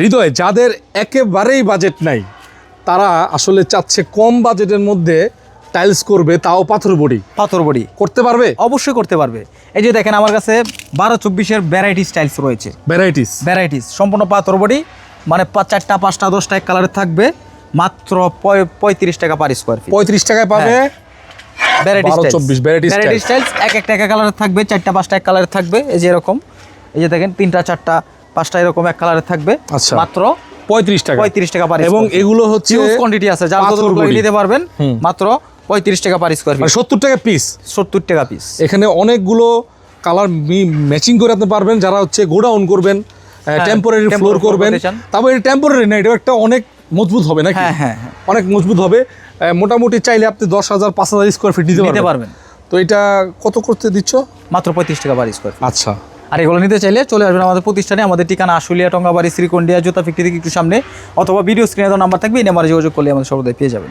হৃদয়, যাদের একেবারেই বাজেট নাই তারা আসলে চাচ্ছে কম বাজেটের মধ্যে টাইলস করবে, তাও পাথর বডি করতে পারবে। অবশ্যই করতে পারবে। এই যে দেখেন আমার কাছে 12-24-এর ভ্যারাইটি স্টাইলস রয়েছে। ভ্যারাইটিস সম্পূর্ণ পাথর বডি, মানে 4টা 5টা 10টা এক কালারের থাকবে, মাত্র 35 টাকা পার স্কোয়ার ফিট। 35 টাকায় পাবে। ভ্যারাইটি 12-24 স্টাইলস একটা এক কালারের থাকবে, 4টা 5টা এক কালারের থাকবে। এই যে এরকম, এই যে দেখেন 3টা 4টা 5টা এরকম এক কালারের থাকবে। আচ্ছা, মাত্র 35 টাকা পার। এবং এগুলো হচ্ছে হিউজ কোয়ান্টিটি আছে, যার যতটুকু নিতে পারবেন। মাত্র 35 টাকা পার স্কোয়ার ফিট, 70 টাকা পিস। 70 টাকা পিস। এখানে অনেকগুলো কালার ম্যাচিং করে আপনি পারবেন। যারা হচ্ছে গোডাউন করবেন, টেম্পোরারি ফ্লোর করবেন, তারপর এটা টেম্পোরারি না, এটা একটা অনেক মজবুত হবে নাকি? হ্যাঁ, অনেক মজবুত হবে। মোটামুটি চাইলে আপনি 10,000 5,000 স্কোয়ার ফিট নিতে পারবেন। তো এটা কত করতে দিচ্ছ? মাত্র 35 টাকা পার স্কোয়ার ফিট। আচ্ছা, আর এগুলো নিতে চাইলে চলে আসবেন আমাদের প্রতিষ্ঠানে। আমাদের ঠিকানা আশুলিয়া, টঙ্গাবাড়ি, শ্রীকন্ডিয়া, জুতা ফ্যাক্টরি থেকে একটু সামনে, অথবা ভিডিও স্ক্রিনে দেওয়া নাম্বার থাকবে, এই নাম্বারে যোগাযোগ করলে আমাদের সর্বদাই পেয়ে যাবেন।